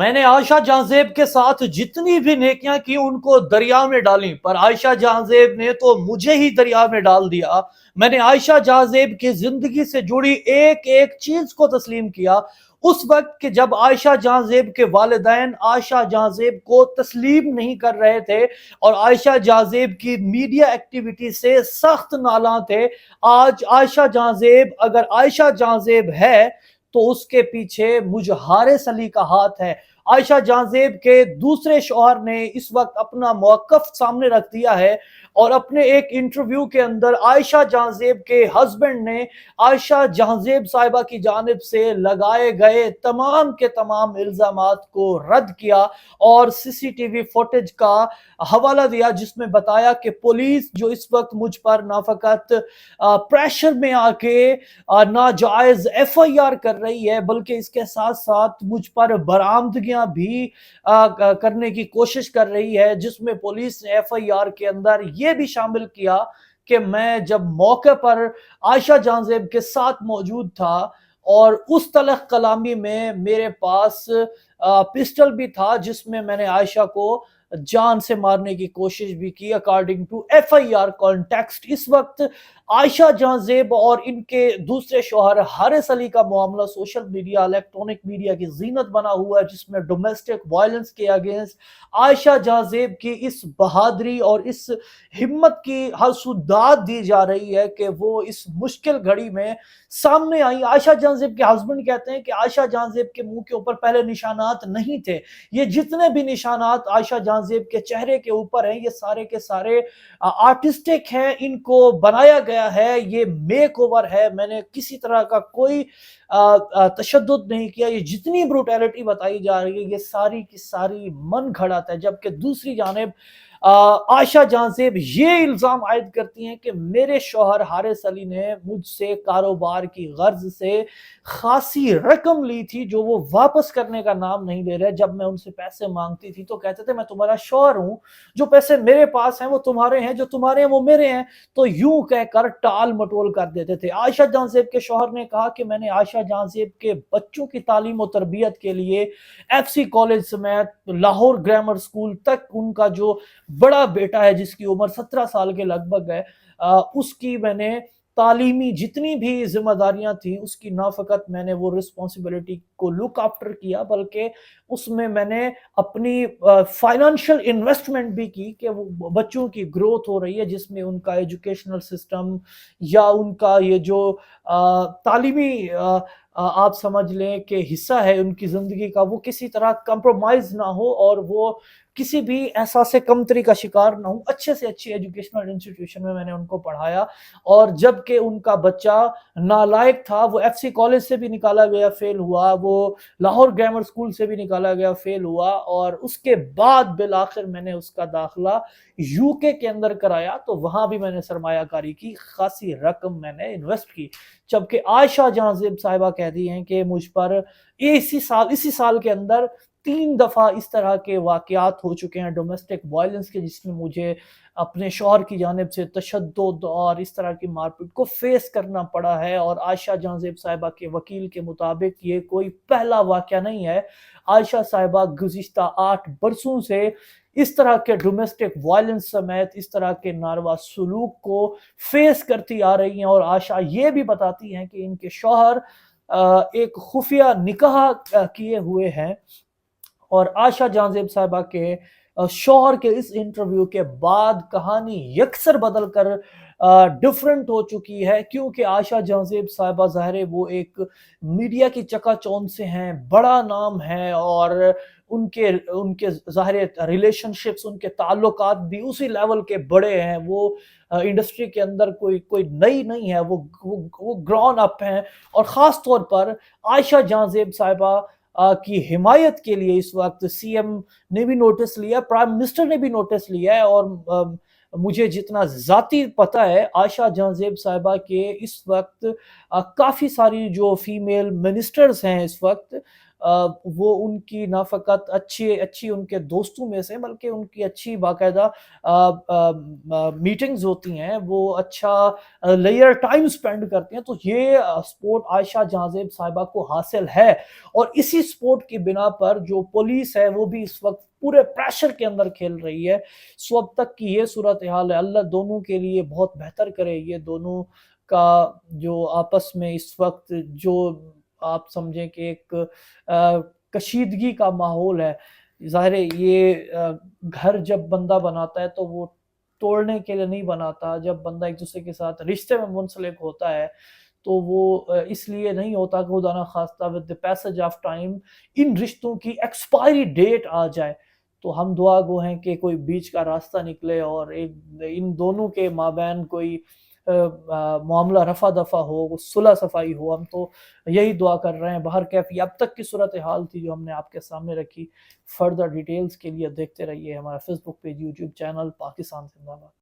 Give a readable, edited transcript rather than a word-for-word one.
میں نے عائشہ جہاں زیب کے ساتھ جتنی بھی نیکیاں کی ان کو دریا میں ڈالیں، پر عائشہ جہاں زیب نے تو مجھے ہی دریا میں ڈال دیا۔ میں نے عائشہ جہاں زیب کی زندگی سے جڑی ایک ایک چیز کو تسلیم کیا اس وقت کہ جب عائشہ جہاں زیب کے والدین عائشہ جہاں زیب کو تسلیم نہیں کر رہے تھے اور عائشہ جہاں زیب کی میڈیا ایکٹیویٹی سے سخت نالاں تھے۔ آج عائشہ جہاں زیب اگر عائشہ جہاں زیب ہے تو اس کے پیچھے مجھ حارث علی کا ہاتھ ہے۔ عائشہ جہاں زیب کے دوسرے شوہر نے اس وقت اپنا موقف سامنے رکھ دیا ہے اور اپنے ایک انٹرویو کے اندر عائشہ جہاں زیب کے ہسبینڈ نے عائشہ جہاں زیب صاحبہ کی جانب سے لگائے گئے تمام کے تمام الزامات کو رد کیا اور سی سی ٹی وی فوٹیج کا حوالہ دیا، جس میں بتایا کہ پولیس جو اس وقت مجھ پر نہ فقط پریشر میں آ کے ناجائز ایف آئی آر کر رہی ہے بلکہ اس کے ساتھ ساتھ مجھ پر برآمدگیاں بھی کرنے کی کوشش کر رہی ہے، جس میں پولیس نے ایف آئی آر کے اندر یہ بھی شامل کیا کہ میں جب موقع پر عائشہ جہاں زیب کے ساتھ موجود تھا اور اس تلخ کلامی میں میرے پاس پسٹل بھی تھا جس میں میں نے عائشہ کو جان سے مارنے کی کوشش بھی کی according to F I R context. اس وقت عائشہ جہاں زیب اور ان کے دوسرے شوہر حارث علی کا معاملہ سوشل میڈیا الیکٹرونک میڈیا کی زینت بنا ہوا ہے، جس میں ڈومیسٹک وائلنس کے اگینسٹ عائشہ جہاں زیب کی اس بہادری اور اس ہمت کی حسودات دی جا رہی ہے کہ وہ اس مشکل گھڑی میں سامنے آئی۔ عائشہ جہاں زیب کے ہسبینڈ کہتے ہیں کہ عائشہ جہاں زیب کے منہ کے اوپر پہلے نشانات نہیں تھے، یہ جتنے بھی نشانات عائشہ جہاں زیب کے چہرے کے اوپر ہیں یہ سارے کے سارے آرٹسٹک ہیں، ان کو بنایا گیا ہے، یہ میک اوور ہے، میں نے کسی طرح کا کوئی تشدد نہیں کیا۔ یہ جتنی بروٹیلٹی بتائی جا رہی ہے یہ ساری کی ساری من گھڑت ہے، جبکہ دوسری جانب عائشہ جہاں زیب یہ الزام عائد کرتی ہیں کہ میرے شوہر حارث علی نے مجھ سے کاروبار کی غرض سے خاصی رقم لی تھی جو وہ واپس کرنے کا نام نہیں لے رہے۔ جب میں ان سے پیسے مانگتی تھی تو کہتے تھے میں تمہارا شوہر ہوں، جو پیسے میرے پاس ہیں وہ تمہارے ہیں، جو تمہارے ہیں وہ میرے ہیں، تو یوں کہہ کر ٹال مٹول کر دیتے تھے۔ عائشہ جہاں زیب کے شوہر نے کہا کہ میں نے عائشہ جہاں زیب کے بچوں کی تعلیم و تربیت کے لیے ایف سی کالج سمیت لاہور گرامر سکول تک ان کا جو بڑا بیٹا ہے جس کی عمر 17 سال کے لگ بھگ ہے، اس کی میں نے تعلیمی جتنی بھی ذمہ داریاں تھیں اس کی نہ فقط میں نے وہ رسپانسبلٹی کو لک آفٹر کیا بلکہ اس میں نے اپنی فائنانشل انویسٹمنٹ بھی کی کہ وہ بچوں کی گروتھ ہو رہی ہے، جس میں ان کا ایجوکیشنل سسٹم یا ان کا یہ جو تعلیمی آپ سمجھ لیں کہ حصہ ہے ان کی زندگی کا وہ کسی طرح کمپرومائز نہ ہو اور وہ کسی بھی احساس کمتری کا شکار نہ ہوں۔ اچھے سے اچھی ایجوکیشنل انسٹیٹیوشن میں نے ان کو پڑھایا، اور جب کہ ان کا بچہ نالائق تھا وہ ایف سی کالج سے بھی نکالا گیا فیل ہوا، وہ لاہور گرامر سکول سے بھی نکالا گیا فیل ہوا، اور اس کے بعد بالآخر میں نے اس کا داخلہ یو کے اندر کرایا تو وہاں بھی میں نے سرمایہ کاری کی، خاصی رقم میں نے انویسٹ کی۔ جبکہ عائشہ جہاں زیب صاحبہ کہتی ہیں کہ مجھ پر اسی سال کے اندر 3 دفعہ اس طرح کے واقعات ہو چکے ہیں ڈومیسٹک وائلنس کے، جس میں مجھے اپنے شوہر کی جانب سے تشدد اور اس طرح کی مار پیٹ کو فیس کرنا پڑا ہے، اور عائشہ جہاں زیب صاحبہ کے وکیل کے مطابق یہ کوئی پہلا واقعہ نہیں ہے۔ عائشہ صاحبہ گزشتہ 8 برسوں سے اس طرح کے ڈومیسٹک وائلنس سمیت اس طرح کے ناروا سلوک کو فیس کرتی آ رہی ہیں، اور عائشہ یہ بھی بتاتی ہیں کہ ان کے شوہر ایک خفیہ نکاح کیے ہوئے ہیں، اور عائشہ جہاں زیب صاحبہ کے شوہر کے اس انٹرویو کے بعد کہانی یکسر بدل کر ڈیفرنٹ ہو چکی ہے، کیونکہ عائشہ جہاں زیب صاحبہ ظاہر ہے وہ ایک میڈیا کی چکا چوند سے ہیں، بڑا نام ہے، اور ان کے ظاہر ریلیشن شپس، ان کے تعلقات بھی اسی لیول کے بڑے ہیں، وہ انڈسٹری کے اندر کوئی نئی نہیں ہے، وہ گرون اپ ہیں، اور خاص طور پر عائشہ جہاں زیب صاحبہ کی حمایت کے لیے اس وقت سی ایم نے بھی نوٹس لیا، پرائم منسٹر نے بھی نوٹس لیا ہے، اور مجھے جتنا ذاتی پتہ ہے عائشہ جہاں زیب صاحبہ کے اس وقت کافی ساری جو فیمیل منسٹرز ہیں اس وقت وہ ان کی نہ فقط اچھی ان کے دوستوں میں سے بلکہ ان کی اچھی باقاعدہ میٹنگز ہوتی ہیں، وہ اچھا لیئر ٹائم سپینڈ کرتے ہیں. تو یہ سپورٹ عائشہ جہاں زیب صاحبہ کو حاصل ہے، اور اسی سپورٹ کی بنا پر جو پولیس ہے وہ بھی اس وقت پورے پریشر کے اندر کھیل رہی ہے. سو اب تک کی یہ صورتحال ہے. اللہ دونوں کے لیے بہت بہتر کرے. یہ دونوں کا جو آپس میں اس وقت جو آپ سمجھیں کہ ایک کشیدگی کا ماحول ہے، ظاہر ہے یہ گھر جب بندہ بناتا ہے تو وہ توڑنے کے لیے نہیں بناتا. جب بندہ ایک دوسرے کے ساتھ رشتے میں منسلک ہوتا ہے تو وہ اس لیے نہیں ہوتا کہ خدا نہ خواستہ with the passage of time ان رشتوں کی ایکسپائری ڈیٹ آ جائے. تو ہم دعا گو ہیں کہ کوئی بیچ کا راستہ نکلے اور ان دونوں کے مابین کوئی معاملہ رفع دفع ہو، صلح صفائی ہو. ہم تو یہی دعا کر رہے ہیں. بہر کیف یہ اب تک کی صورتحال تھی جو ہم نے آپ کے سامنے رکھی. فردر ڈیٹیلز کے لیے دیکھتے رہیے ہمارا فیس بک پیج، یوٹیوب چینل پاکستان زندہ باد.